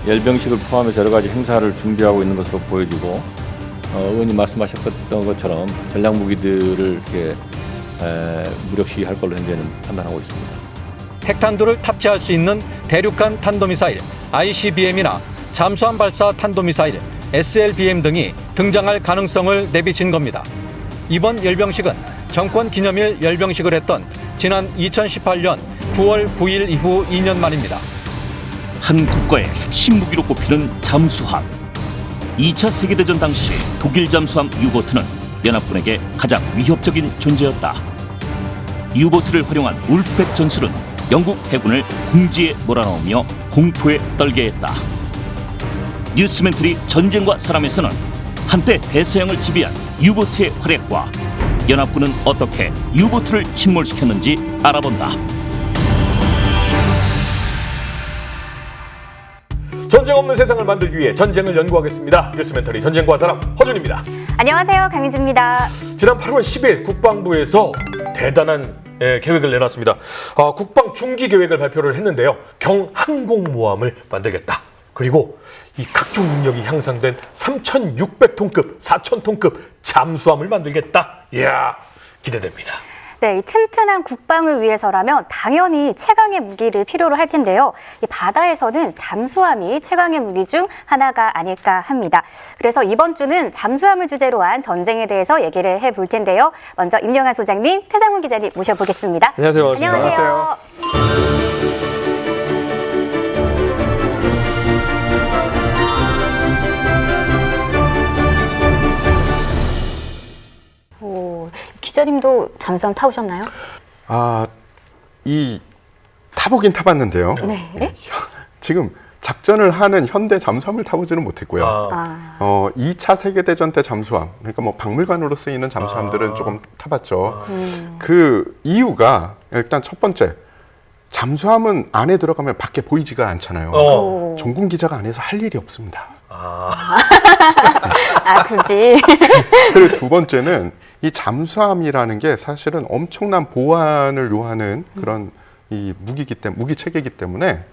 열병식을 포함해서 여러 가지 행사를 준비하고 있는 것으로 보여지고 의원님 말씀하셨던 것처럼 전략 무기들을 이렇게 무력시할 걸로 현재는 판단하고 있습니다. 핵탄두를 탑재할 수 있는 대륙간 탄도미사일 ICBM이나 잠수함 발사 탄도미사일 SLBM 등이 등장할 가능성을 내비친 겁니다. 이번 열병식은 정권 기념일 열병식을 했던 지난 2018년 9월 9일 이후 2년 만입니다. 한 국가의 핵심 무기로 꼽히는 잠수함. 2차 세계대전 당시 독일 잠수함 유보트는 연합군에게 가장 위협적인 존재였다. 유보트를 활용한 울프백 전술은 영국 해군을 궁지에 몰아넣으며 공포에 떨게 했다. 뉴스멘터리 전쟁과 사람에서는 한때 대서양을 지배한 유보트의 활약과 연합군은 어떻게 유보트를 침몰시켰는지 알아본다. 전쟁 없는 세상을 만들기 위해 전쟁을 연구하겠습니다. 뉴스멘터리 전쟁과 사람 허준입니다. 안녕하세요. 강민지입니다. 지난 8월 10일 국방부에서 대단한 계획을 내놨습니다. 국방 중기 계획을 발표를 했는데요. 경항공모함을 만들겠다. 그리고 이 각종 능력이 향상된 3,600톤급, 4,000톤급 잠수함을 만들겠다. 이야, 기대됩니다. 네, 이 튼튼한 국방을 위해서라면 당연히 최강의 무기를 필요로 할 텐데요. 이 바다에서는 잠수함이 최강의 무기 중 하나가 아닐까 합니다. 그래서 이번 주는 잠수함을 주제로 한 전쟁에 대해서 얘기를 해볼 텐데요. 먼저 임영환 소장님, 태상훈 기자님 모셔보겠습니다. 안녕하세요. 반갑습니다. 안녕하세요. 오, 기자님도 잠수함 타보셨나요? 타보긴 타봤는데요. 네. 지금 작전을 하는 현대 잠수함을 타보지는 못했고요. 2차 세계대전 때 잠수함, 그러니까 뭐 박물관으로 쓰이는 잠수함들은 조금 타봤죠. 그 이유가 일단 첫 번째, 잠수함은 안에 들어가면 밖에 보이지가 않잖아요. 종군 기자가 안에서 할 일이 없습니다. 그렇지. 그리고 두 번째는 이 잠수함이라는 게 사실은 엄청난 보안을 요하는 그런 이 무기 체계이기 때문에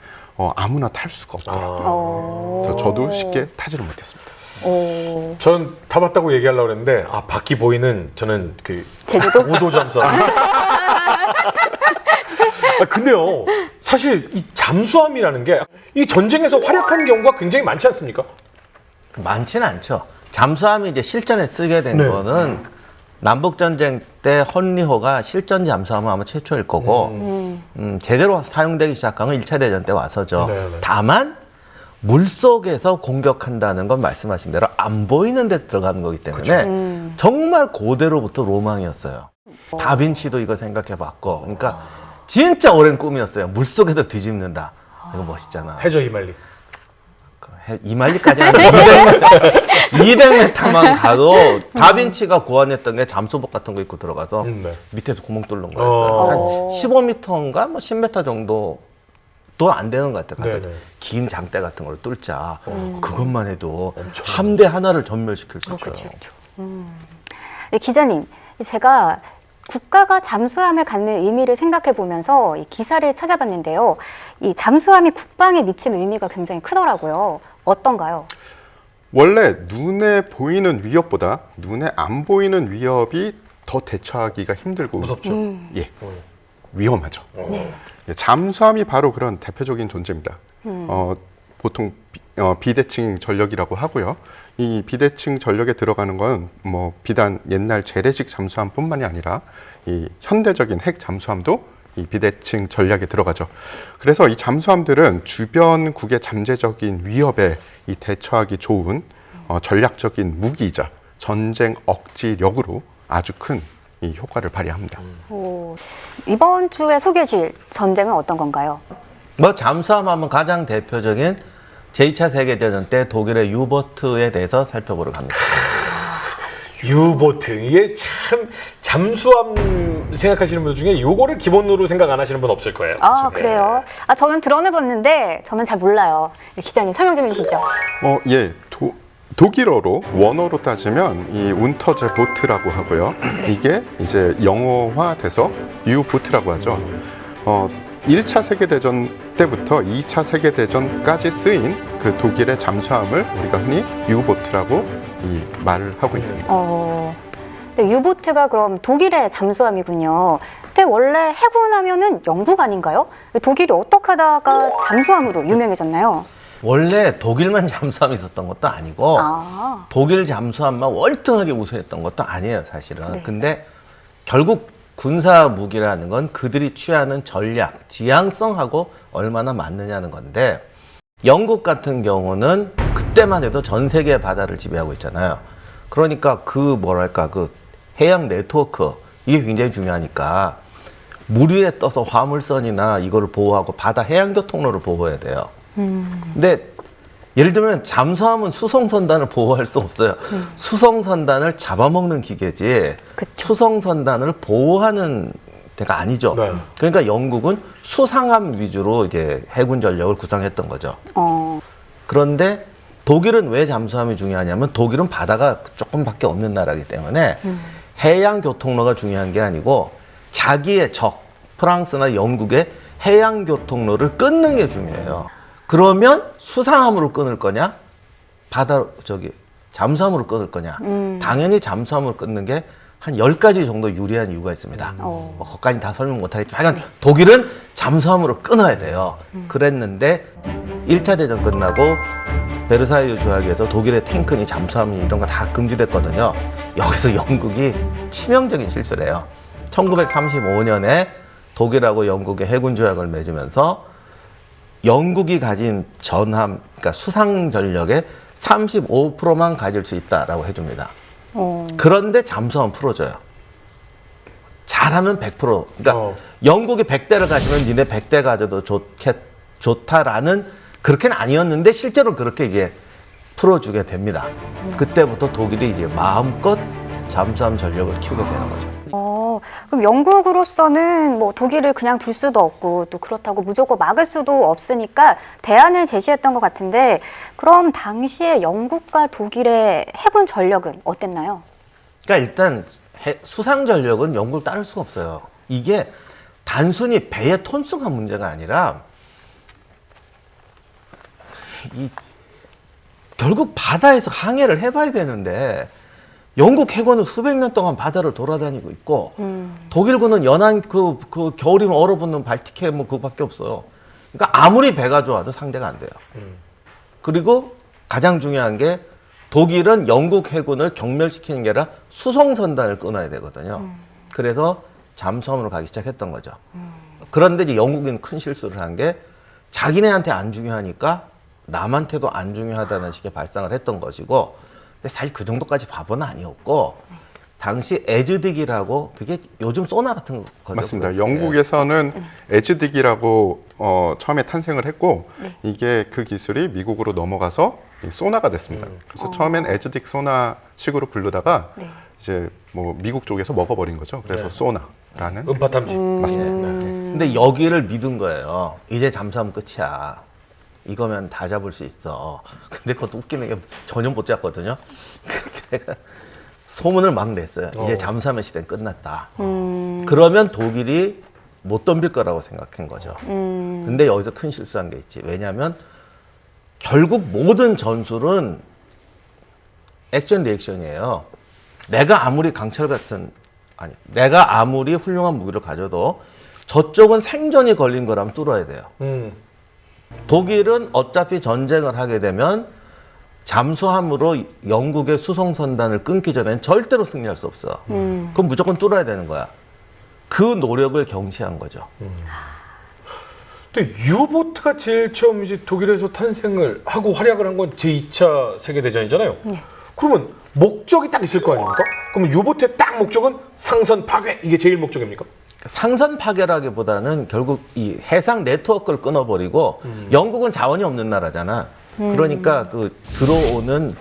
아무나 탈 수가 없더라고요. 그래서 저도 쉽게 타지를 못했습니다. 전 타봤다고 얘기하려고 했는데 바퀴 보이는 저는 그 제주도? 5도 잠수함. 근데요, 사실 이 잠수함이라는 게 이 전쟁에서 활약한 경우가 굉장히 많지 않습니까? 많지는 않죠. 잠수함이 이제 실전에 쓰게 된 거는 남북전쟁 때 헌리호가 실전 잠수함은 아마 최초일 거고 제대로 사용되기 시작한 건 1차 대전 때 와서죠. 다만 물속에서 공격한다는 건 말씀하신 대로 안 보이는 데서 들어가는 거기 때문에 정말 고대로부터 로망이었어요. 다빈치도 이거 생각해봤고, 그러니까 진짜 오랜 꿈이었어요. 물속에서 뒤집는다. 이거 멋있잖아. 해저 이말리. 이말리까지 한 200m만 가도 다빈치가 고안했던 게 잠수복 같은 거 입고 들어가서 밑에서 구멍 뚫는 거였어요. 한 15m인가 뭐 10m 정도도 안 되는 것 같아요. 긴 장대 같은 걸 뚫자. 그것만 해도 함대 하나를 전멸시킬 수 있어요. 그렇죠. 네, 기자님, 제가 국가가 잠수함을 갖는 의미를 생각해 보면서 이 기사를 찾아봤는데요. 이 잠수함이 국방에 미치는 의미가 굉장히 크더라고요. 어떤가요? 원래 눈에 보이는 위협보다 눈에 안 보이는 위협이 더 대처하기가 힘들고 무섭죠. 예, 위험하죠. 예, 잠수함이 바로 그런 대표적인 존재입니다. 보통 비대칭 전력이라고 하고요. 이 비대칭 전력에 들어가는 건 뭐 비단 옛날 재래식 잠수함뿐만이 아니라 이 현대적인 핵 잠수함도 이 비대칭 전략에 들어가죠. 그래서 이 잠수함들은 주변국의 잠재적인 위협에 이 대처하기 좋은 전략적인 무기이자 전쟁 억지력으로 아주 큰 이 효과를 발휘합니다. 이번 주에 소개해 주실 전쟁은 어떤 건가요? 뭐 잠수함 하면 가장 대표적인 제2차 세계대전 때 독일의 유보트에 대해서 살펴보러 갑니다. 유보트, 이게 참 잠수함 생각하시는 분들 중에 요거를 기본으로 생각 안 하시는 분 없을 거예요. 그래요? 저는 들어는 저는 잘 몰라요. 기자님 설명 좀 해주시죠. 예, 독일어로 원어로 따지면 이 운터제 보트라고 하고요. 이게 이제 영어화돼서 유보트라고 하죠. 1차 세계대전 그때부터 2차 세계대전까지 쓰인 그 독일의 잠수함을 우리가 흔히 유보트라고 이 말을 하고 있습니다. 근데 유보트가 그럼 독일의 잠수함이군요. 근데 원래 해군하면은 영국 아닌가요? 독일이 어떻게 하다가 잠수함으로 유명해졌나요? 원래 독일만 잠수함이 있었던 것도 아니고 아. 독일 잠수함만 월등하게 우수했던 것도 아니에요, 사실은. 네. 근데 결국 군사 무기라는 건 그들이 취하는 전략, 지향성하고 얼마나 맞느냐는 건데, 영국 같은 경우는 그때만 해도 전 세계 바다를 지배하고 있잖아요. 그러니까 그 해양 네트워크, 이게 굉장히 중요하니까 물 위에 떠서 화물선이나 이거를 보호하고 바다 해양 교통로를 보호해야 돼요. 근데 예를 들면 잠수함은 수송선단을 보호할 수 없어요. 수송선단을 잡아먹는 기계지 그쵸. 수송선단을 보호하는 데가 아니죠. 네. 그러니까 영국은 수상함 위주로 이제 해군 전력을 구성했던 거죠. 그런데 독일은 왜 잠수함이 중요하냐면 독일은 바다가 조금밖에 없는 나라이기 때문에 해양 교통로가 중요한 게 아니고 자기의 적, 프랑스나 영국의 해양 교통로를 끊는 게 중요해요. 그러면 수상함으로 끊을 거냐? 잠수함으로 끊을 거냐? 당연히 잠수함으로 끊는 게 한 10가지 정도 유리한 이유가 있습니다. 뭐 거기까지는 다 설명 못하겠지만 하여간 독일은 잠수함으로 끊어야 돼요. 그랬는데 1차 대전 끝나고 베르사유 조약에서 독일의 탱크니 잠수함이 이런 거 다 금지됐거든요. 여기서 영국이 치명적인 실수를 해요. 1935년에 독일하고 영국의 해군 조약을 맺으면서 영국이 가진 전함, 그러니까 수상 전력의 35%만 가질 수 있다라고 해줍니다. 그런데 잠수함은 풀어줘요. 잘하면 100%. 그러니까 영국이 100대를 가지면 니네 100대 가져도 좋다라는, 그렇게는 아니었는데 실제로 그렇게 이제 풀어주게 됩니다. 그때부터 독일이 이제 마음껏 잠수함 전력을 키우게 되는 거죠. 그럼 영국으로서는 뭐 독일을 그냥 둘 수도 없고 또 그렇다고 무조건 막을 수도 없으니까 대안을 제시했던 것 같은데, 그럼 당시에 영국과 독일의 해군 전력은 어땠나요? 그러니까 일단 수상 전력은 영국을 따를 수가 없어요. 이게 단순히 배의 톤수가 문제가 아니라 결국 바다에서 항해를 해봐야 되는데 영국 해군은 수백 년 동안 바다를 돌아다니고 있고 독일군은 연안 그 겨울이면 얼어붙는 발틱해 뭐 그거밖에 없어요. 그러니까 아무리 배가 좋아도 상대가 안 돼요. 그리고 가장 중요한 게 독일은 영국 해군을 경멸시키는 게 아니라 수송선단을 끊어야 되거든요. 그래서 잠수함으로 가기 시작했던 거죠. 그런데 이제 영국은 큰 실수를 한 게 자기네한테 안 중요하니까 남한테도 안 중요하다는 식의 발상을 했던 것이고, 근데 사실 그 정도까지 바보는 아니었고, 당시 에즈딕이라고, 그게 요즘 소나 같은 거죠. 맞습니다. 그게. 영국에서는 에즈딕이라고 처음에 탄생을 했고, 이게 그 기술이 미국으로 넘어가서 이 소나가 됐습니다. 그래서 처음엔 에즈딕 소나식으로 부르다가 이제 뭐 미국 쪽에서 먹어버린 거죠. 그래서 소나라는. 음파 탐지. 맞습니다. 근데 여기를 믿은 거예요. 이제 잠수하면 끝이야. 이거면 다 잡을 수 있어. 근데 그것도 웃기는 게 전혀 못 잡거든요. 그러니까 소문을 막 냈어요. 이제 잠수함의 시대는 끝났다. 그러면 독일이 못 덤빌 거라고 생각한 거죠. 근데 여기서 큰 실수한 게 있지. 왜냐하면 결국 모든 전술은 액션 리액션이에요. 내가 아무리 내가 아무리 훌륭한 무기를 가져도 저쪽은 생존이 걸린 거라면 뚫어야 돼요. 독일은 어차피 전쟁을 하게 되면 잠수함으로 영국의 수송선단을 끊기 전에는 절대로 승리할 수 없어. 그럼 무조건 뚫어야 되는 거야. 그 노력을 경시한 거죠. 근데 유보트가 제일 처음 이제 독일에서 탄생을 하고 활약을 한 건 제2차 세계대전이잖아요. 그러면 목적이 딱 있을 거 아닙니까? 그러면 유보트의 딱 목적은 상선 파괴, 이게 제일 목적입니까? 상선 파괴라기보다는 결국 이 해상 네트워크를 끊어버리고, 영국은 자원이 없는 나라잖아. 그러니까 그 들어오는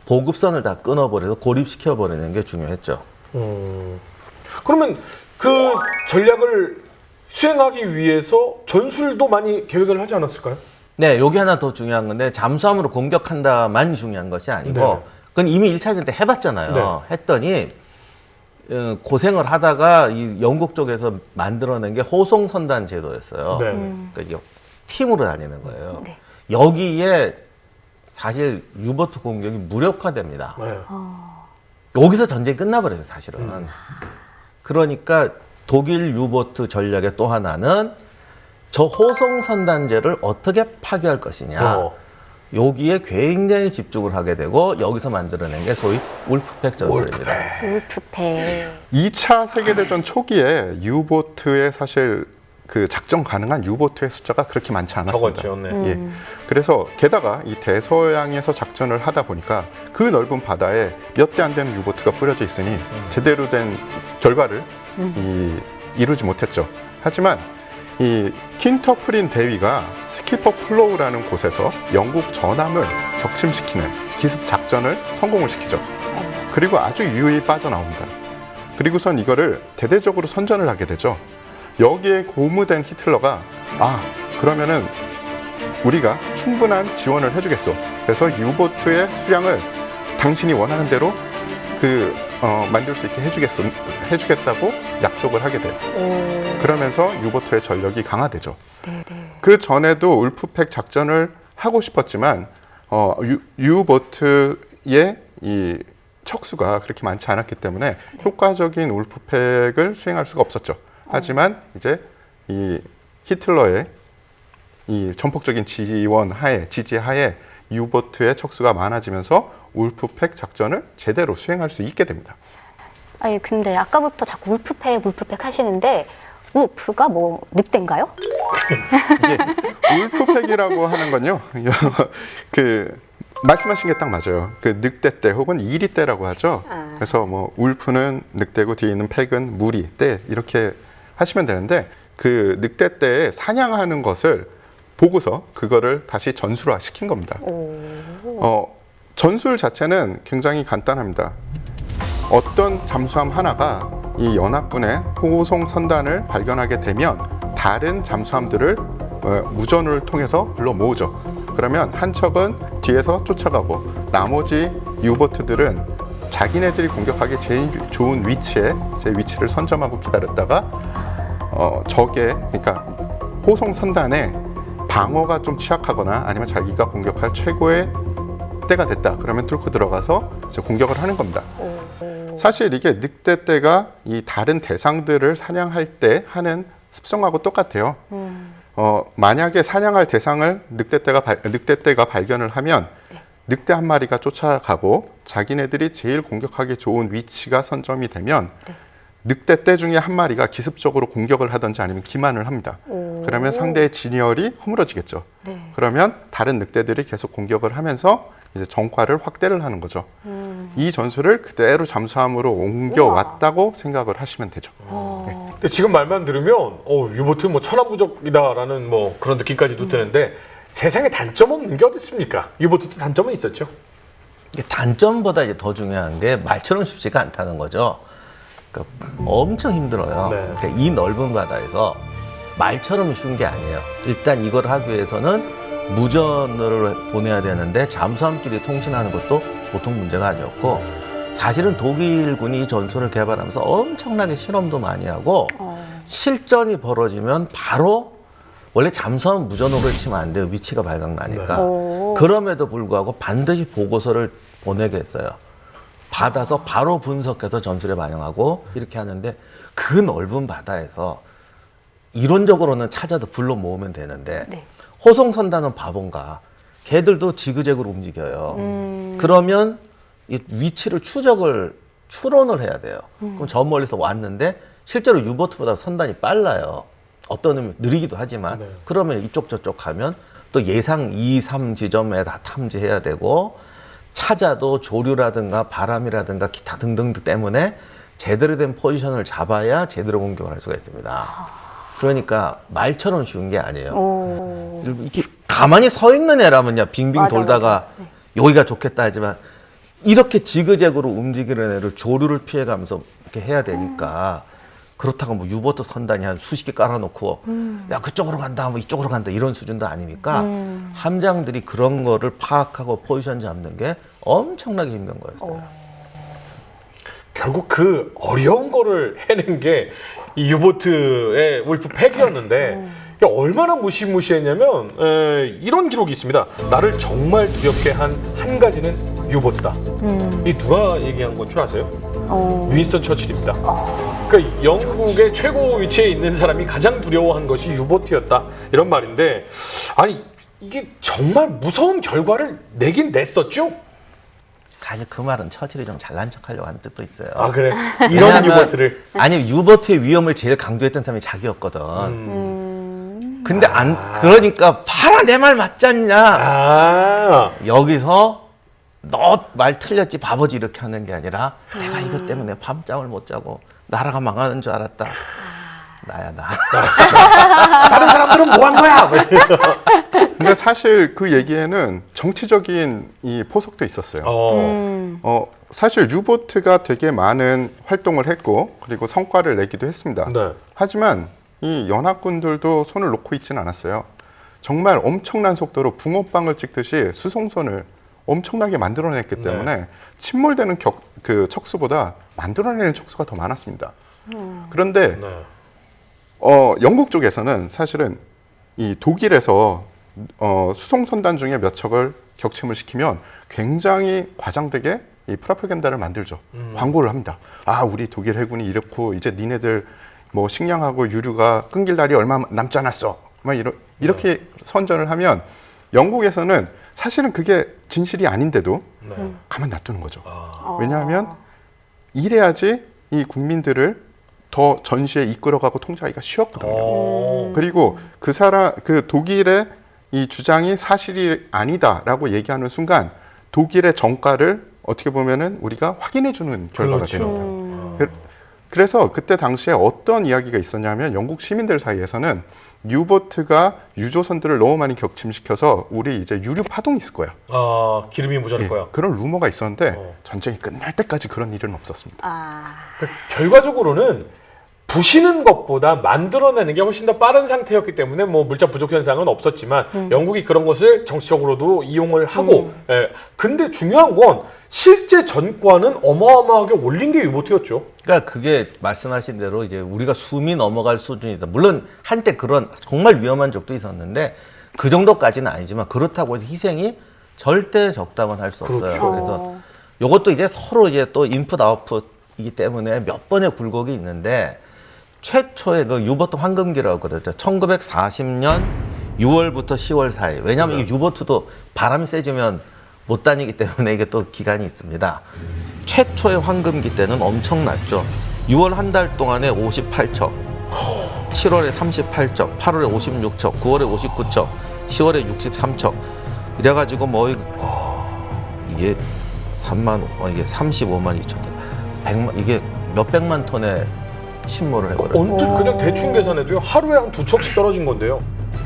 보급선을 다 끊어버려서 고립시켜버리는 게 중요했죠. 그러면 그 전략을 수행하기 위해서 전술도 많이 계획을 하지 않았을까요? 네, 여기 하나 더 중요한 건데, 잠수함으로 공격한다만 중요한 것이 아니고, 네. 그건 이미 1차 대전 때 해봤잖아요. 네. 했더니 고생을 하다가 이 영국 쪽에서 만들어낸 게 호송선단 제도였어요. 네. 그러니까 팀으로 다니는 거예요. 네. 여기에 사실 유보트 공격이 무력화됩니다. 네. 여기서 전쟁이 끝나버려요, 사실은. 그러니까 독일 유보트 전략의 또 하나는 저 호송 선단제를 어떻게 파괴할 것이냐. 여기에 굉장히 집중을 하게 되고 여기서 만들어낸 게 소위 울프팩 전술입니다. 울프팩. 2차 세계대전 초기에 유보트의 사실 그 작전 가능한 유보트의 숫자가 그렇게 많지 않았습니다. 적었죠. 네. 예. 그래서 게다가 이 대서양에서 작전을 하다 보니까 그 넓은 바다에 몇 대 안 되는 유보트가 뿌려져 있으니 제대로 된 결과를 이루지 못했죠. 하지만 이 킨터프린 대위가 스키퍼 플로우라는 곳에서 영국 전함을 격침시키는 기습 작전을 성공을 시키죠. 그리고 아주 유유히 빠져나옵니다. 그리고선 이거를 대대적으로 선전을 하게 되죠. 여기에 고무된 히틀러가 그러면은 우리가 충분한 지원을 해주겠소. 그래서 유보트의 수량을 당신이 원하는 대로 만들 수 있게 해주겠다고 약속을 하게 돼요. 그러면서 유보트의 전력이 강화되죠. 그 전에도 울프팩 작전을 하고 싶었지만 유보트의 이 척수가 그렇게 많지 않았기 때문에 효과적인 울프팩을 수행할 수가 없었죠. 하지만 이제 이 히틀러의 이 전폭적인 지지하에 유보트의 척수가 많아지면서 울프팩 작전을 제대로 수행할 수 있게 됩니다. 아니 근데 아까부터 자꾸 울프팩 하시는데 울프가 뭐 늑대인가요? 이게 울프팩이라고 하는 건요. 말씀하신 게 딱 맞아요. 늑대 떼 혹은 이리 떼라고 하죠. 그래서 뭐 울프는 늑대고 뒤에 있는 팩은 무리 떼 이렇게 하시면 되는데 그 늑대 떼에 사냥하는 것을 보고서 그거를 다시 전술화 시킨 겁니다. 전술 자체는 굉장히 간단합니다. 어떤 잠수함 하나가 이 연합군의 호송 선단을 발견하게 되면 다른 잠수함들을 무전을 통해서 불러 모으죠. 그러면 한 척은 뒤에서 쫓아가고 나머지 유보트들은 자기네들이 공격하기 제일 좋은 위치에 제 위치를 선점하고 기다렸다가 그러니까 호송 선단의 방어가 좀 취약하거나 아니면 자기가 공격할 최고의 때가 됐다. 그러면 뚫고 들어가서 이제 공격을 하는 겁니다. 사실 이게 늑대 떼가 이 다른 대상들을 사냥할 때 하는 습성하고 똑같아요. 만약에 사냥할 대상을 늑대떼가 발견을 하면 늑대 한 마리가 쫓아가고 자기네들이 제일 공격하기 좋은 위치가 선점이 되면 늑대떼 중에 한 마리가 기습적으로 공격을 하든지 아니면 기만을 합니다. 그러면 상대의 진열이 허물어지겠죠. 그러면 다른 늑대들이 계속 공격을 하면서 이제 정과를 확대를 하는 거죠. 이 전술을 그대로 잠수함으로 옮겨왔다고 생각을 하시면 되죠. 네. 근데 지금 말만 들으면 유보트 뭐 천하무적이다라는 뭐 그런 느낌까지도 드는데 세상에 단점 없는 게 어디 있습니까? 유보트도 단점은 있었죠. 이게 단점보다 이제 더 중요한 게 말처럼 쉽지가 않다는 거죠. 그러니까 엄청 힘들어요. 네. 그러니까 이 넓은 바다에서 말처럼 쉬운 게 아니에요. 일단 이걸 하기 위해서는 무전을 보내야 되는데 잠수함끼리 통신하는 것도 보통 문제가 아니었고 사실은 독일군이 이 전술을 개발하면서 엄청나게 실험도 많이 하고 실전이 벌어지면 바로 원래 잠수함 무전으로 치면 안 돼요. 위치가 발각나니까. 그럼에도 불구하고 반드시 보고서를 보내게 했어요. 받아서 바로 분석해서 전술에 반영하고 이렇게 하는데 그 넓은 바다에서 이론적으로는 찾아도 불러 모으면 되는데 호송 선단은 바본가. 걔들도 지그재그로 움직여요. 그러면 이 위치를 추론을 해야 돼요. 그럼 저 멀리서 왔는데 실제로 유보트보다 선단이 빨라요. 어떤 의미 느리기도 하지만 그러면 이쪽 저쪽 가면 또 예상 2, 3 지점에 다 탐지해야 되고 찾아도 조류라든가 바람이라든가 기타 등등 때문에 제대로 된 포지션을 잡아야 제대로 공격을 할 수가 있습니다. 그러니까 말처럼 쉬운 게 아니에요. 이렇게 가만히 서 있는 애라면요, 빙빙 돌다가 여기가 좋겠다 하지만 이렇게 지그재그로 움직이는 애를 조류를 피해가면서 이렇게 해야 되니까 그렇다고 뭐 유보트 선단이 한 수십 개 깔아놓고 야 그쪽으로 간다, 뭐 이쪽으로 간다 이런 수준도 아니니까 함장들이 그런 거를 파악하고 포지션 잡는 게 엄청나게 힘든 거였어요. 결국 그 어려운 거를 해낸 게 이 유보트의 울프팩이었는데 이게 얼마나 무시무시했냐면 이런 기록이 있습니다. 나를 정말 두렵게 한 가지는 유보트다. 이 누가 얘기한 건 줄 아세요? 윈스턴 처칠입니다. 그러니까 영국의 최고 위치에 있는 사람이 가장 두려워한 것이 유보트였다. 이런 말인데 아니 이게 정말 무서운 결과를 내긴 냈었죠? 사실 그 말은 처칠이 좀 잘난 척하려고 하는 뜻도 있어요. 아 그래? 이런 왜냐하면 유보트를 아니 유보트의 위험을 제일 강조했던 사람이 자기였거든. 근데 그러니까 봐라 내 말 맞지 않냐. 아 여기서 너 말 틀렸지 바보지 이렇게 하는 게 아니라 내가 이것 때문에 밤잠을 못 자고 나라가 망하는 줄 알았다. 나야 나. 다른 사람들은 뭐 한 거야? 근데 사실 그 얘기에는 정치적인 이 포석도 있었어요. 사실 유보트가 되게 많은 활동을 했고 그리고 성과를 내기도 했습니다. 네. 하지만 이 연합군들도 손을 놓고 있지는 않았어요. 정말 엄청난 속도로 붕어빵을 찍듯이 수송선을 엄청나게 만들어냈기 때문에 침몰되는 그 척수보다 만들어내는 척수가 더 많았습니다. 그런데 네. 영국 쪽에서는 사실은 이 독일에서 수송선단 중에 몇 척을 격침을 시키면 굉장히 과장되게 이 프로파간다를 만들죠. 광고를 합니다. 아, 우리 독일 해군이 이렇고 이제 니네들 뭐 식량하고 유류가 끊길 날이 얼마 남지 않았어. 막 이렇게 선전을 하면 영국에서는 사실은 그게 진실이 아닌데도 가만 놔두는 거죠. 왜냐하면 이래야지 이 국민들을 더 전시에 이끌어가고 통제하기가 쉬웠거든요. 그리고 그 독일의 이 주장이 사실이 아니다라고 얘기하는 순간 독일의 정가를 어떻게 보면은 우리가 확인해주는 결과가 그렇죠. 되는 거예요. 그래서 그때 당시에 어떤 이야기가 있었냐면 영국 시민들 사이에서는 유보트가 유조선들을 너무 많이 격침시켜서 우리 이제 유류 파동이 있을 거야. 아 기름이 모자랄 거야. 그런 루머가 있었는데 전쟁이 끝날 때까지 그런 일은 없었습니다. 그러니까 결과적으로는 부시는 것보다 만들어내는 게 훨씬 더 빠른 상태였기 때문에 뭐 물자 부족 현상은 없었지만 영국이 그런 것을 정치적으로도 이용을 하고 근데 중요한 건 실제 전과는 어마어마하게 올린 게 유보트였죠. 그러니까 그게 말씀하신 대로 이제 우리가 숨이 넘어갈 수준이다. 물론 한때 그런 정말 위험한 적도 있었는데 그 정도까지는 아니지만 그렇다고 해서 희생이 절대 적다고는 할 수 없어요. 그렇죠. 그래서 이것도 이제 서로 이제 또 인풋 아웃풋이기 때문에 몇 번의 굴곡이 있는데 최초의 그 유보트 황금기라고 그러죠. 1940년 6월부터 10월 사이. 왜냐하면 이 유보트도 바람이 세지면 못 다니기 때문에 이게 또 기간이 있습니다. 최초의 황금기 때는 엄청났죠. 6월 한 달 동안에 58척, 7월에 38척, 8월에 56척, 9월에 59척, 10월에 63척. 이래가지고 뭐 이게 35만 2천 톤, 100만 이게 몇백만 톤의 침몰을 해버렸어요. 언뜻 그냥 대충 계산해도 하루에 한 2척씩 떨어진 건데요.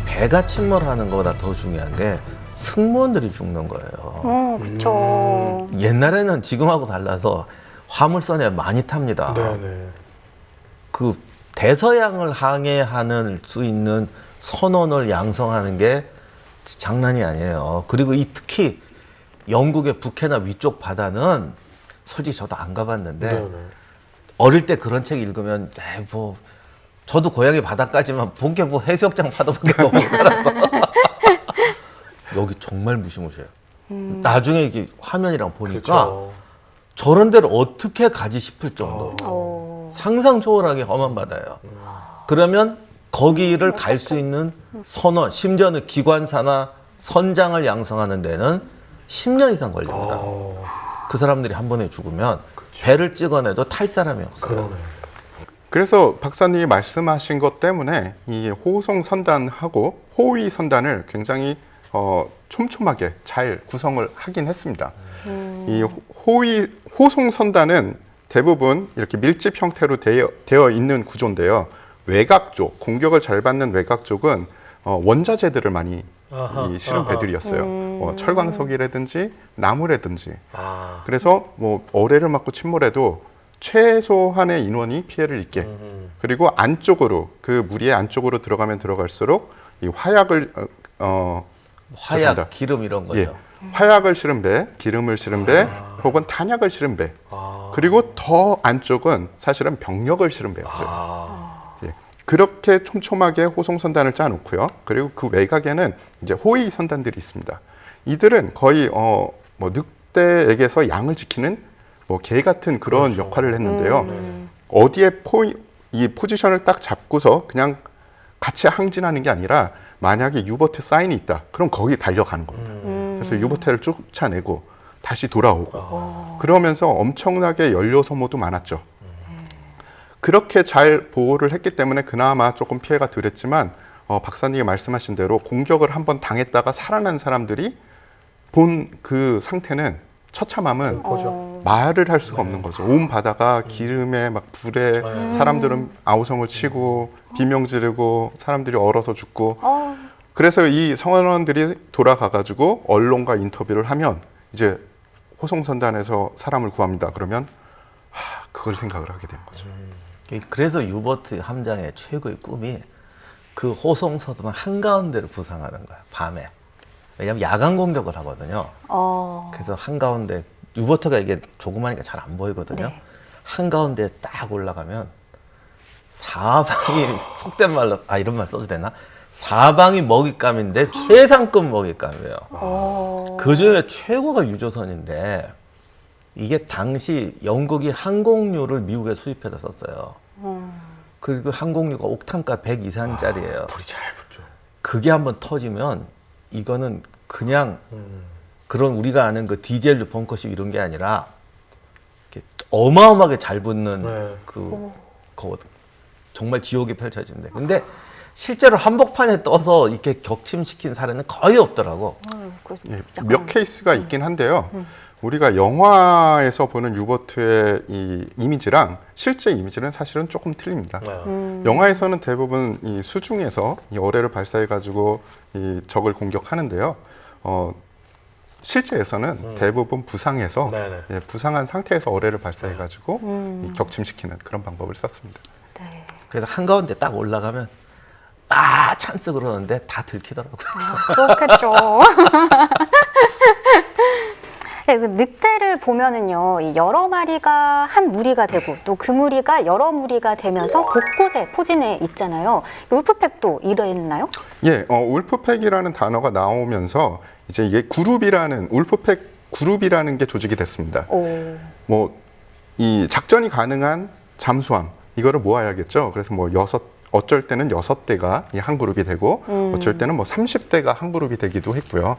배가 침몰하는 것보다 더 중요한 게 승무원들이 죽는 거예요. 그렇죠. 옛날에는 지금하고 달라서 화물선에 많이 탑니다. 네네. 그 대서양을 항해하는 수 있는 선원을 양성하는 게 장난이 아니에요. 그리고 특히 영국의 북해나 위쪽 바다는 솔직히 저도 안 가봤는데 네네. 어릴 때 그런 책 읽으면 뭐 저도 고향이 바다까지만 본 게 뭐 해수욕장 파도밖에 너무 살았어. 여기 정말 무시무시해요. 나중에 이게 화면이랑 보니까 그렇죠. 저런 데를 어떻게 가지 싶을 정도. 상상 초월하게 험한 바다예요. 그러면 거기를 갈 수 있는 선원, 심지어는 기관사나 선장을 양성하는 데는 10년 이상 걸립니다. 그 사람들이 한 번에 죽으면 배를 찍어내도 탈 사람이 없어요. 그러네. 그래서 박사님이 말씀하신 것 때문에 이 호송 선단하고 호위 선단을 굉장히 촘촘하게 잘 구성을 하긴 했습니다. 이 호송 선단은 대부분 이렇게 밀집 형태로 되어 있는 구조인데요. 외곽 쪽, 공격을 잘 받는 외곽 쪽은 원자재들을 많이 실은 배들이었어요. 철광석이라든지 나무라든지. 그래서 뭐 어뢰를 맞고 침몰해도 최소한의 인원이 피해를 입게. 그리고 안쪽으로 그 무리의 안쪽으로 들어가면 들어갈수록 이 화약을 화약, 기름 이런 거죠. 예, 화약을 실은 배, 기름을 실은 배, 혹은 탄약을 실은 배. 그리고 더 안쪽은 사실은 병력을 실은 배였어요. 예. 그렇게 촘촘하게 호송 선단을 짜놓고요. 그리고 그 외곽에는 이제 호위 선단들이 있습니다. 이들은 거의 뭐 늑대에게서 양을 지키는 뭐 개 같은 그런 역할을 했는데요. 어디에 이 포지션을 딱 잡고서 그냥 같이 항진하는 게 아니라 만약에 유보트 사인이 있다. 그럼 거기 달려가는 겁니다. 그래서 유보트를 쫓아내고 다시 돌아오고 그러면서 엄청나게 연료 소모도 많았죠. 그렇게 잘 보호를 했기 때문에 그나마 조금 피해가 덜했지만 박사님이 말씀하신 대로 공격을 한번 당했다가 살아난 사람들이 본 그 상태는 처참함은 말을 할 수가 없는 거죠. 온 바다가 기름에 막 불에 사람들은 아우성을 치고 비명 지르고 사람들이 얼어서 죽고 그래서 이 성원원들이 돌아가가지고 언론과 인터뷰를 하면 이제 호송선단에서 사람을 구합니다. 그러면 그걸 생각을 하게 되는 거죠. 그래서 유보트 함장의 최고의 꿈이 그 호송선단 한가운데를 부상하는 거야, 밤에. 왜냐하면 야간 공격을 하거든요. 그래서 한가운데, 유보트가 이게 조그마니까 잘 안 보이거든요. 네. 한가운데에 딱 올라가면 사방이, 속된 말로, 이런 말 써도 되나? 사방이 먹잇감인데 최상급 먹잇감이에요. 그 중에 최고가 유조선인데, 이게 당시 영국이 항공유를 미국에 수입해서 썼어요. 그리고 항공유가 옥탄가 100 이상짜리예요. 불이 잘 붙죠. 그게 한번 터지면 이거는 그냥 그런 우리가 아는 그 디젤 벙커식 이런 게 아니라 이렇게 어마어마하게 잘 붙는 그 정말 지옥이 펼쳐진대. 근데 실제로 한복판에 떠서 이렇게 격침시킨 사례는 거의 없더라고. 몇 케이스가 있긴 한데요. 우리가 영화에서 보는 유보트의 이 이미지랑 실제 이미지는 사실은 조금 틀립니다. 영화에서는 대부분 이 수중에서 이 어뢰를 발사해가지고 이 적을 공격하는데요. 실제에서는 대부분 부상해서 부상한 상태에서 어뢰를 발사해가지고 이 격침시키는 그런 방법을 썼습니다. 네. 그래서 한가운데 딱 올라가면 찬스 그러는데 다 들키더라고요. 그렇겠죠. 네, 그 늑대를 보면은요, 이 여러 마리가 한 무리가 되고 또 그 무리가 여러 무리가 되면서 곳곳에 포진해 있잖아요. 울프팩도 이랬나요? 예, 울프팩이라는 단어가 나오면서 이제 이게 그룹이라는 울프팩 그룹이라는 게 조직이 됐습니다. 뭐 이 작전이 가능한 잠수함 이거를 모아야겠죠. 그래서 뭐 어쩔 때는 6대가 한 그룹이 되고 어쩔 때는 뭐 30대가 한 그룹이 되기도 했고요.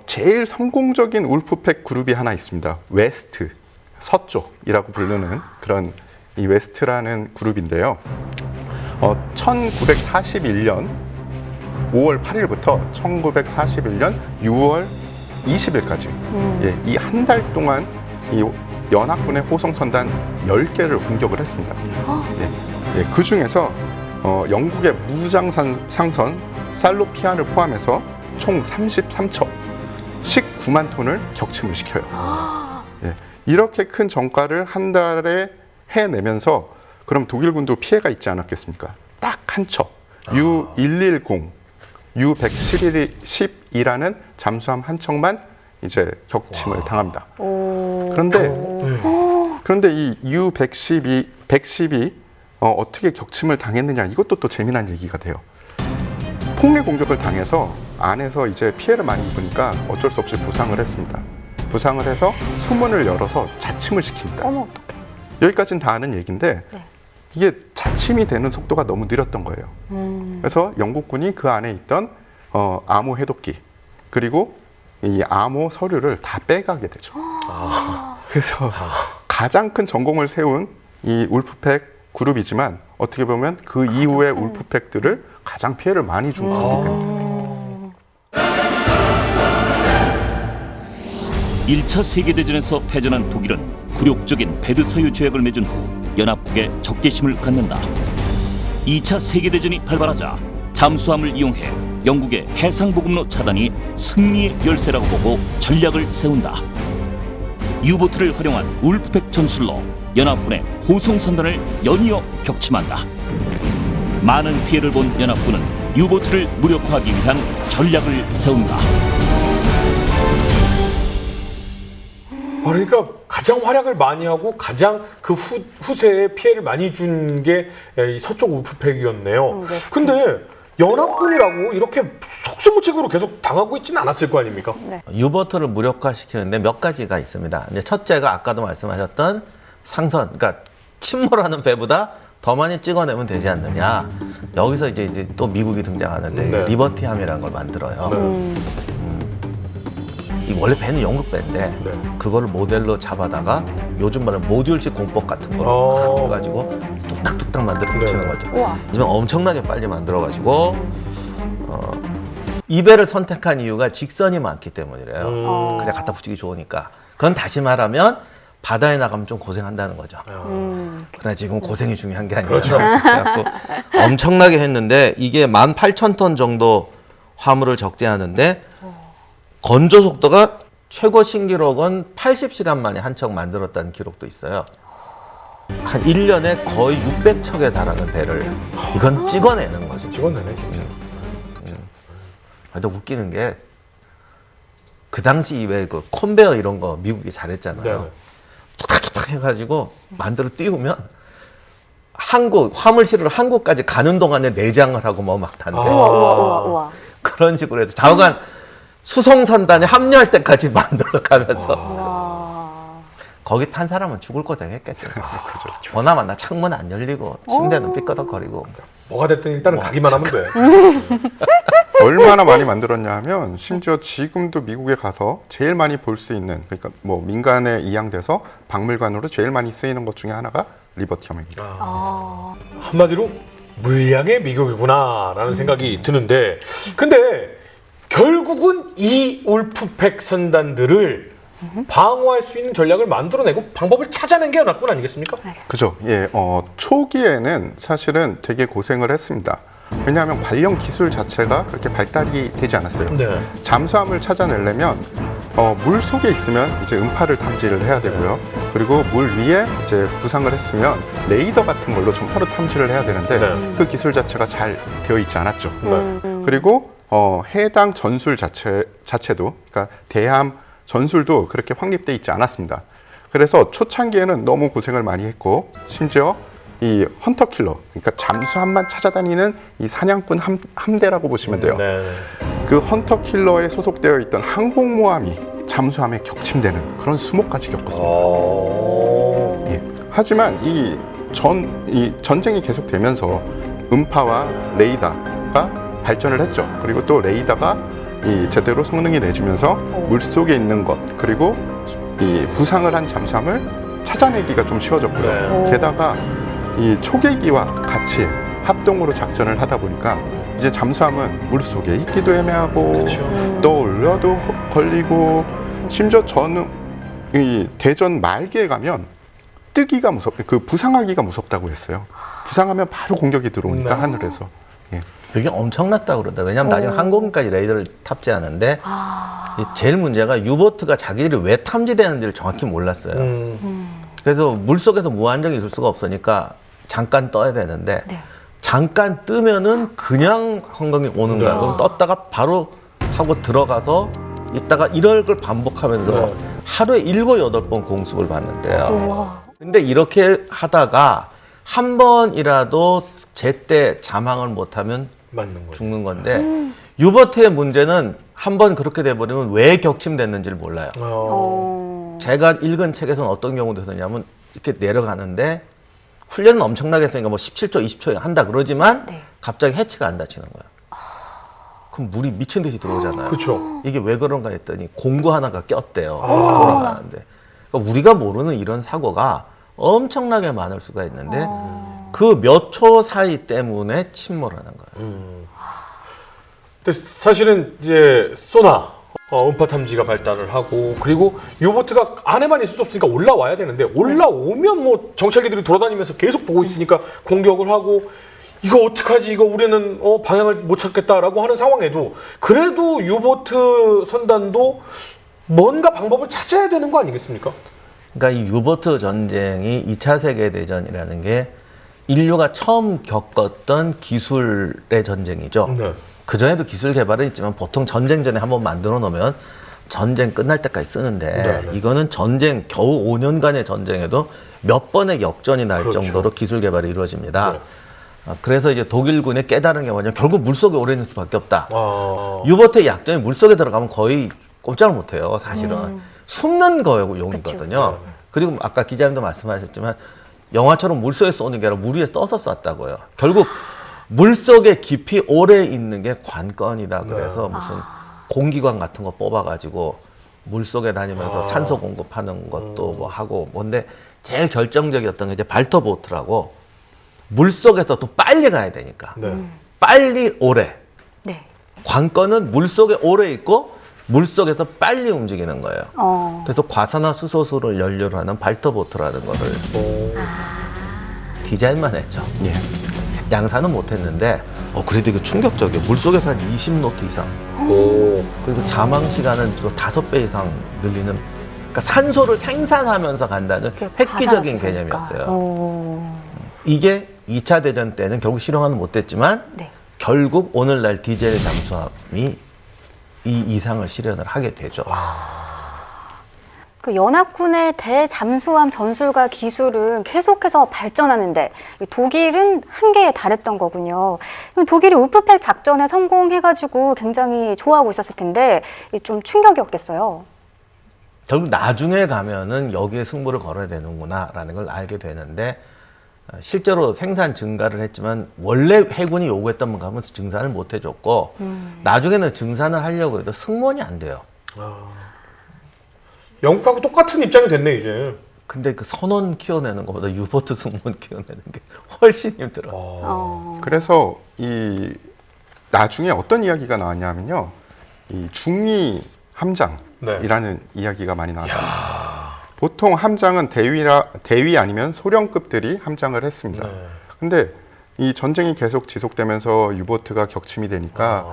제일 성공적인 울프팩 그룹이 하나 있습니다. 웨스트, 서쪽이라고 부르는 그런 이 웨스트라는 그룹인데요. 1941년 5월 8일부터 1941년 6월 20일까지 이 한 달 동안 이 연합군의 호송선단 10개를 공격을 했습니다. 그 중에서 영국의 무장 상선 살로피안을 포함해서 총 33척, 19만 톤을 격침을 시켜요. 이렇게 큰 전과를 한 달에 해내면서 그럼 독일군도 피해가 있지 않았겠습니까? 딱 한 척, U110, U112라는 잠수함 한 척만 이제 격침을 당합니다. 그런데 이 U112 어떻게 격침을 당했느냐 이것도 또 재미난 얘기가 돼요. 폭리 공격을 당해서 안에서 이제 피해를 많이 입으니까 어쩔 수 없이 부상을 했습니다. 부상을 해서 수문을 열어서 자침을 시킵니다. 어머, 어떡해. 여기까지는 다 아는 얘기인데 이게 자침이 되는 속도가 너무 느렸던 거예요. 그래서 영국군이 그 안에 있던 암호 해독기 그리고 이 암호 서류를 다 빼가게 되죠. 그래서 가장 큰 전공을 세운 이 울프팩 그룹이지만 어떻게 보면 그 이후의 울프팩들을 가장 피해를 많이 준 그룹이 됩니다. 1차 세계대전에서 패전한 독일은 굴욕적인 베르사유 조약을 맺은 후 연합국에 적개심을 갖는다. 2차 세계대전이 발발하자 잠수함을 이용해 영국의 해상보급로 차단이 승리의 열쇠라고 보고 전략을 세운다. 유보트를 활용한 울프팩 전술로 연합군의 호송선단을 연이어 격침한다. 많은 피해를 본 연합군은 유보트를 무력화하기 위한 전략을 세운다. 그러니까 가장 활약을 많이 하고 가장 그 후세에 피해를 많이 준 게 서쪽 울프팩이었네요. 네. 근데 연합군이라고 이렇게 속수무책으로 계속 당하고 있지는 않았을 거 아닙니까? 네. 유보트를 무력화시키는데 몇 가지가 있습니다. 이제 첫째가 아까도 말씀하셨던 상선, 그러니까 침몰하는 배보다 더 많이 찍어내면 되지 않느냐. 여기서 이제 또 미국이 등장하는데 네. 리버티함이라는 걸 만들어요. 네. 이 원래 배는 영국 배인데 네. 그거를 모델로 잡아다가 요즘 말하는 모듈식 공법 같은 걸 해가지고 뚝딱뚝딱 만들어 붙이는 네. 거죠. 우와. 하지만 엄청나게 빨리 만들어가지고 이 배를 선택한 이유가 직선이 많기 때문이래요. 그냥 갖다 붙이기 좋으니까. 그건 다시 말하면 바다에 나가면 좀 고생한다는 거죠. 그러나 지금 고생이 중요한 게 아니에요. 그렇죠. 그래갖고 엄청나게 했는데 이게 18,000톤 정도 화물을 적재하는데 건조 속도가 최고 신기록은 80시간 만에 한 척 만들었다는 기록도 있어요. 한 1년에 거의 600척에 달하는 배를 이건 찍어내는 거죠. 찍어내네 진짜. 근데 웃기는 게 그 당시 왜 그 컨베어 이런 거 미국이 잘했잖아요. 네. 툭탁툭탁 해가지고 만들어 띄우면 화물실을 한국까지 가는 동안에 내장을 하고 뭐 막 단대. 우와. 그런 식으로 해서 좌우간 수송선단에 합류할 때까지 만들어가면서 거기 탄 사람은 죽을 고생했겠죠. 전화만 창문 안 열리고 침대는 삐끄덕거리고. 뭐가 됐든 일단은 가기만 하면 돼. 얼마나 많이 만들었냐 하면 심지어 지금도 미국에 가서 제일 많이 볼 수 있는, 그러니까 뭐 민간에 이양돼서 박물관으로 제일 많이 쓰이는 것 중에 하나가 리버티함입니다. 한마디로 물량의 미국이구나라는 생각이 드는데, 근데 결국은 이 울프팩 선단들을 방어할 수 있는 전략을 만들어내고 방법을 찾아낸 게 연합군 아니겠습니까? 그죠. 예, 초기에는 사실은 되게 고생을 했습니다. 왜냐하면 관련 기술 자체가 그렇게 발달이 되지 않았어요. 네. 잠수함을 찾아내려면 물 속에 있으면 이제 음파를 탐지를 해야 되고요. 그리고 물 위에 이제 부상을 했으면 레이더 같은 걸로 전파로 탐지를 해야 되는데 네. 그 기술 자체가 잘 되어 있지 않았죠. 네. 그리고 해당 전술 자체도, 그러니까 대함 전술도 그렇게 확립돼 있지 않았습니다. 그래서 초창기에는 너무 고생을 많이 했고, 심지어 이 헌터킬러, 그러니까 잠수함만 찾아다니는 이 사냥꾼 함대라고 보시면 돼요. 네. 그 헌터킬러에 소속되어 있던 항공모함이 잠수함에 격침되는 그런 수모까지 겪었습니다. 예. 하지만 이 전쟁이 계속되면서 음파와 레이더가 발전을 했죠. 그리고 또 레이더가 제대로 성능이 내주면서 물속에 있는 것, 그리고 이 부상을 한 잠수함을 찾아내기가 좀 쉬워졌고요. 네. 게다가 이 초계기와 같이 합동으로 작전을 하다 보니까 이제 잠수함은 물속에 있기도 애매하고 그렇죠. 떠올려도 걸리고, 심지어 저는 이 대전 말기에 가면 뜨기가 부상하기가 무섭다고 했어요. 부상하면 바로 공격이 들어오니까 네. 하늘에서. 예. 그게 엄청났다고 그러다. 왜냐하면 나중에 항공기까지 레이더를 탑재하는데 제일 문제가 유보트가 자기들이 왜 탐지되는지를 정확히 몰랐어요. 그래서 물속에서 무한정이 있을 수가 없으니까 잠깐 떠야 되는데 잠깐 뜨면은 그냥 항공이 오는 거야. 그럼 떴다가 바로 하고 들어가서 있다가 이럴 걸 반복하면서 하루에 7, 8번 공습을 받는데요. 근데 이렇게 하다가 한 번이라도 제때 잠항을 못하면 맞는 거예요. 죽는 건데 유보트의 문제는 한 번 그렇게 돼버리면 왜 격침됐는지를 몰라요. 제가 읽은 책에서는 어떤 경우도 있었냐면 이렇게 내려가는데 훈련은 엄청나게 했으니까 뭐 17초, 20초에 한다 그러지만 갑자기 해치가 안 닫히는 거야. 그럼 물이 미친 듯이 들어오잖아요. 그렇죠. 이게 왜 그런가 했더니 공구 하나가 꼈대요. 돌아가는데. 그러니까 우리가 모르는 이런 사고가 엄청나게 많을 수가 있는데 그 몇 초 사이 때문에 침몰하는 거예요. 근데 사실은 이제 소나 음파 탐지가 발달을 하고, 그리고 유보트가 안에만 있을 수 없으니까 올라와야 되는데, 올라오면 뭐 정찰기들이 돌아다니면서 계속 보고 있으니까 공격을 하고, 이거 어떡하지, 이거 우리는 방향을 못 찾겠다라고 하는 상황에도 그래도 유보트 선단도 뭔가 방법을 찾아야 되는 거 아니겠습니까? 그러니까 이 유보트 전쟁이 2차 세계대전이라는 게 인류가 처음 겪었던 기술의 전쟁이죠. 네. 그전에도 기술 개발은 있지만 보통 전쟁 전에 한번 만들어 놓으면 전쟁 끝날 때까지 쓰는데 네. 이거는 전쟁 겨우 5년간의 전쟁에도 몇 번의 역전이 날 그렇죠. 정도로 기술 개발이 이루어집니다. 네. 그래서 이제 독일군이 깨달은 게 뭐냐면 결국 물속에 오래 있는 수밖에 없다. 유보트 유보트의 약점이 물속에 들어가면 거의 꼼짝을 못해요. 사실은 숨는 거예요, 용이거든요. 그리고 아까 기자님도 말씀하셨지만 영화처럼 물속에 쏘는 게 아니라 물 위에 떠서 쐈다고요. 결국 물속에 깊이 오래 있는 게 관건이다. 그래서 무슨 공기관 같은 거 뽑아가지고 물속에 다니면서 산소 공급하는 것도 뭐 하고 뭔데 제일 결정적이었던 게 이제 발터보트라고 물속에서 또 빨리 가야 되니까 빨리 오래. 네. 관건은 물속에 오래 있고 물속에서 빨리 움직이는 거예요. 그래서 과산화수소수를 연료로 하는 발터보트라는 거를 디자인만 했죠. 예. 양산은 못했는데 그래도 이게 충격적이에요. 물속에서 한 20노트 이상. 그리고 자망 시간은 또 5배 이상 늘리는. 그러니까 산소를 생산하면서 간다는 획기적인 개념이었어요. 이게 2차 대전 때는 결국 실용화는 못됐지만 네. 결국 오늘날 디젤 잠수함이 이 이상을 실현을 하게 되죠. 그 연합군의 대잠수함 전술과 기술은 계속해서 발전하는데 독일은 한계에 달했던 거군요. 독일이 우프팩 작전에 성공해가지고 굉장히 좋아하고 있었을 텐데 좀 충격이었겠어요. 결국 나중에 가면은 여기에 승부를 걸어야 되는구나라는 걸 알게 되는데 실제로 생산 증가를 했지만 원래 해군이 요구했던 만큼은 증산을 못 해줬고 나중에는 증산을 하려고 해도 승무원이 안 돼요. 영국하고 똑같은 입장이 됐네 이제. 근데 그 선원 키워내는 것보다 유보트 승무원 키워내는 게 훨씬 힘들어. 그래서 이 나중에 어떤 이야기가 나왔냐면요, 이 중위 함장이라는 이야기가 많이 나왔습니다. 보통 함장은 대위 아니면 소령급들이 함장을 했습니다. 근데 이 전쟁이 계속 지속되면서 유보트가 격침이 되니까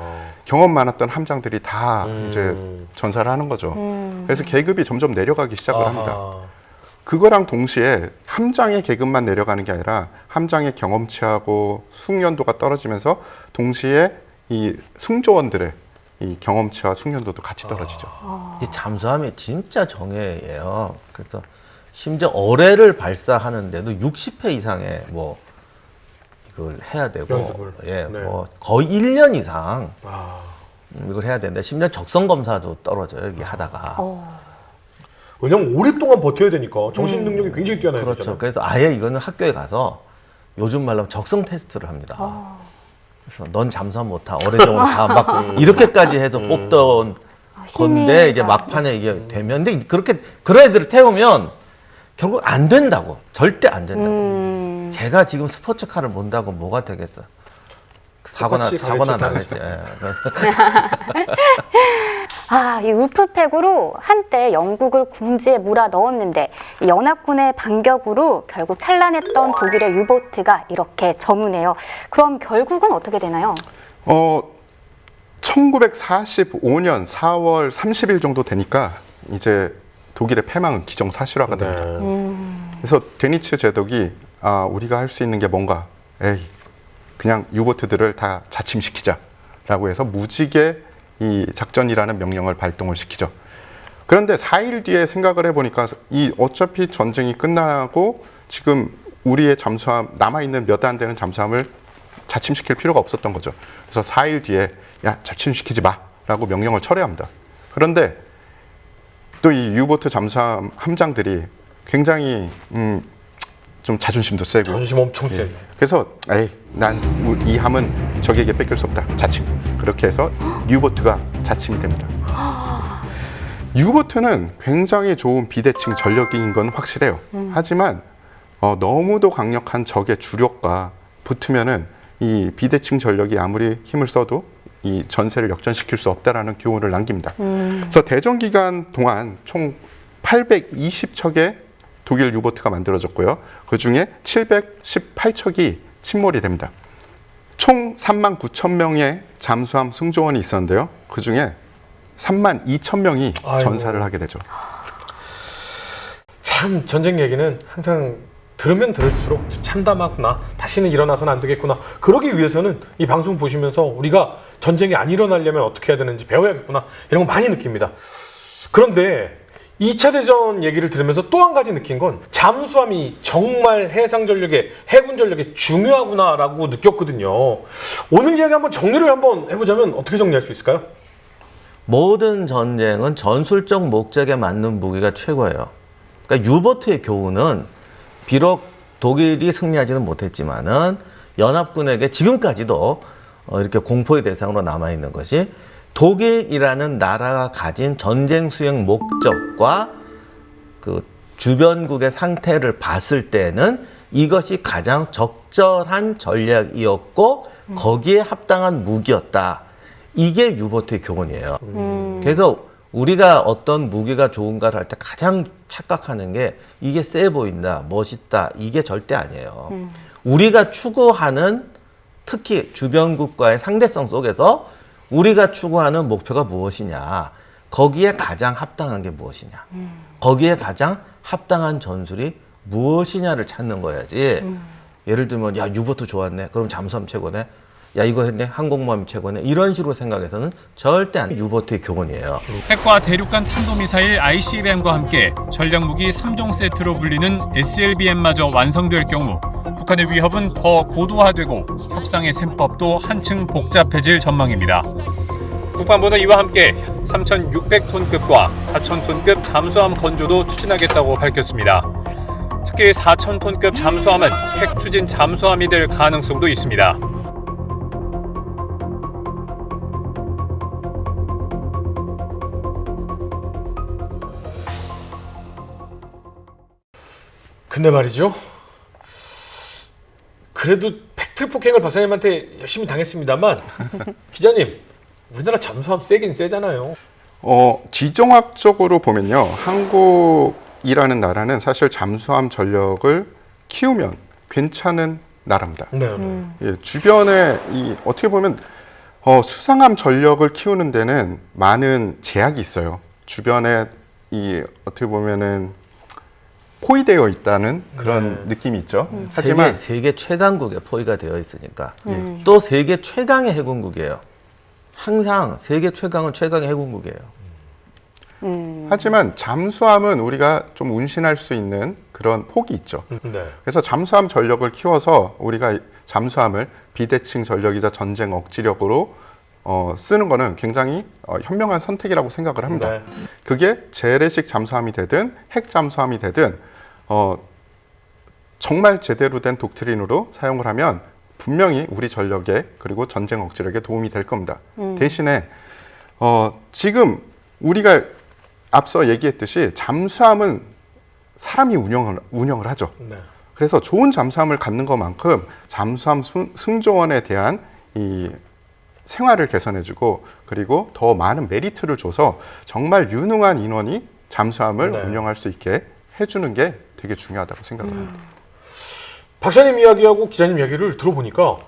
경험 많았던 함장들이 다 이제 전사를 하는 거죠. 그래서 계급이 점점 내려가기 시작을 합니다. 그거랑 동시에 함장의 계급만 내려가는 게 아니라 함장의 경험치하고 숙련도가 떨어지면서 동시에 이 승조원들의 이 경험치와 숙련도도 같이 떨어지죠. 이 잠수함이 진짜 정예예요. 그래서 심지어 어뢰를 발사하는데도 60회 이상의 뭐 이걸 해야 되고, 연습을. 뭐 거의 1년 이상 이걸 해야 되는데 심지어 적성 검사도 떨어져요. 여기 하다가. 왜냐면 오랫동안 버텨야 되니까 정신 능력이 굉장히 뛰어나야 그렇죠. 되잖아요. 그래서 아예 이거는 학교에 가서 요즘 말로 하면 적성 테스트를 합니다. 그래서 넌 잠수함 못 타. 어뢰정을 다 막 이렇게까지 해서 뽑던 건데 이제 막판에 이게 되면 근데 그렇게 그런 애들을 태우면 결국 안 된다고. 절대 안 된다고. 제가 지금 스포츠카를 본다고 뭐가 되겠어. 사고나 나겠지. 이 우프팩으로 한때 영국을 궁지에 몰아 넣었는데 이 연합군의 반격으로 결국 찬란했던 독일의 유보트가 이렇게 저무네요. 그럼 결국은 어떻게 되나요? 1945년 4월 30일 정도 되니까 이제 독일의 패망은 기정사실화가 됩니다. 그래서 데니츠 제독이 우리가 할 수 있는 게 뭔가? 그냥 유보트들을 다 자침시키자라고 해서 무지개 이 작전이라는 명령을 발동을 시키죠. 그런데 4일 뒤에 생각을 해보니까 이 어차피 전쟁이 끝나고 지금 우리의 잠수함 남아있는 몇 안 되는 잠수함을 자침시킬 필요가 없었던 거죠. 그래서 4일 뒤에 야 자침시키지 마라고 명령을 철회합니다. 그런데 또 이 유보트 잠수함 함장들이 굉장히 좀 자존심도 세고 자존심 엄청 세. 그래서 난 이 함은 적에게 뺏길 수 없다. 자침. 그렇게 해서 유보트가 자침이 됩니다. 유보트는 굉장히 좋은 비대칭 전력인 건 확실해요. 하지만 너무도 강력한 적의 주력과 붙으면은 이 비대칭 전력이 아무리 힘을 써도 이 전세를 역전시킬 수 없다라는 교훈을 남깁니다. 그래서 대전 기간 동안 총 820척의 독일 유보트가 만들어졌고요. 그 중에 718척이 침몰이 됩니다. 총 3만 9천 명의 잠수함 승조원이 있었는데요. 그 중에 3만 2천 명이 전사를 하게 되죠. 참 전쟁 얘기는 항상 들으면 들을수록 좀 참담하구나. 다시는 일어나서는 안 되겠구나. 그러기 위해서는 이 방송 보시면서 우리가 전쟁이 안 일어나려면 어떻게 해야 되는지 배워야겠구나. 이런 거 많이 느낍니다. 그런데 2차 대전 얘기를 들으면서 또 한 가지 느낀 건 잠수함이 정말 해상 전력에, 해군 전력에 중요하구나라고 느꼈거든요. 오늘 이야기 한번 정리를 한번 해보자면 어떻게 정리할 수 있을까요? 모든 전쟁은 전술적 목적에 맞는 무기가 최고예요. 그러니까 유보트의 교훈은 비록 독일이 승리하지는 못했지만은 연합군에게 지금까지도 이렇게 공포의 대상으로 남아있는 것이 독일이라는 나라가 가진 전쟁 수행 목적과 그 주변국의 상태를 봤을 때는 이것이 가장 적절한 전략이었고 거기에 합당한 무기였다. 이게 유보트의 교훈이에요. 그래서 우리가 어떤 무기가 좋은가를 할 때 가장 착각하는 게 이게 세 보인다, 멋있다, 이게 절대 아니에요. 우리가 추구하는 특히 주변국과의 상대성 속에서 우리가 추구하는 목표가 무엇이냐, 거기에 가장 합당한 게 무엇이냐, 거기에 가장 합당한 전술이 무엇이냐를 찾는 거야지. 예를 들면 야 유보트 좋았네, 그럼 잠수함 최고네, 야 이거 했네, 항공모함 최고네, 이런 식으로 생각해서는 절대 안 유보트의 교훈이에요. 핵과 대륙간 탄도미사일 ICBM과 함께 전략무기 3종 세트로 불리는 SLBM마저 완성될 경우 북한의 위협은 더 고도화되고 협상의 셈법도 한층 복잡해질 전망입니다. 국방부는 이와 함께 3,600톤급과 4,000톤급 잠수함 건조도 추진하겠다고 밝혔습니다. 특히 4,000톤급 잠수함은 핵 추진 잠수함이 될 가능성도 있습니다. 근데 말이죠. 그래도 팩트 폭행을 박사님한테 열심히 당했습니다만 기자님, 우리나라 잠수함 세긴 세잖아요. 지정학적으로 보면요, 한국이라는 나라는 사실 잠수함 전력을 키우면 괜찮은 나라입니다. 네. 예, 주변에 어떻게 보면 수상함 전력을 키우는 데는 많은 제약이 있어요. 주변에 어떻게 보면은 포위되어 있다는 그런 느낌이 있죠. 하지만 세계 최강국에 포위가 되어 있으니까 또 세계 최강의 해군국이에요. 항상 세계 최강은 최강의 해군국이에요. 하지만 잠수함은 우리가 좀 운신할 수 있는 그런 폭이 있죠. 네. 그래서 잠수함 전력을 키워서 우리가 잠수함을 비대칭 전력이자 전쟁 억지력으로 쓰는 거는 굉장히 현명한 선택이라고 생각을 합니다. 네. 그게 재래식 잠수함이 되든 핵 잠수함이 되든 정말 제대로 된 독트린으로 사용을 하면 분명히 우리 전력에 그리고 전쟁 억지력에 도움이 될 겁니다. 대신에 지금 우리가 앞서 얘기했듯이 잠수함은 사람이 운영을 하죠. 네. 그래서 좋은 잠수함을 갖는 것만큼 잠수함 승조원에 대한 이 생활을 개선해주고 그리고 더 많은 메리트를 줘서 정말 유능한 인원이 잠수함을 네. 운영할 수 있게 해주는 게 되게 중요하다고 생각을 합니다. 박사님 이야기하고 기자님 이야기를 들어보니까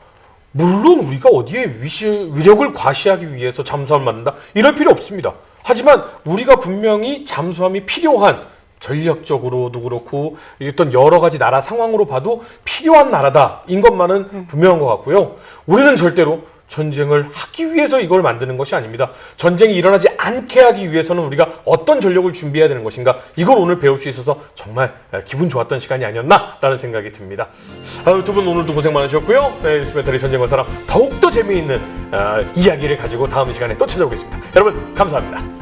물론 우리가 어디에 위력을 과시하기 위해서 잠수함을 만든다 이럴 필요 없습니다. 하지만 우리가 분명히 잠수함이 필요한, 전략적으로도 그렇고 어떤 여러 가지 나라 상황으로 봐도 필요한 나라다인 것만은 분명한 것 같고요. 우리는 절대로 전쟁을 하기 위해서 이걸 만드는 것이 아닙니다. 전쟁이 일어나지 않게 하기 위해서는 우리가 어떤 전력을 준비해야 되는 것인가, 이걸 오늘 배울 수 있어서 정말 기분 좋았던 시간이 아니었나라는 생각이 듭니다. 두 분 오늘도 고생 많으셨고요. 뉴스배터리 전쟁과 사람 더욱더 재미있는 이야기를 가지고 다음 시간에 또 찾아오겠습니다. 여러분 감사합니다.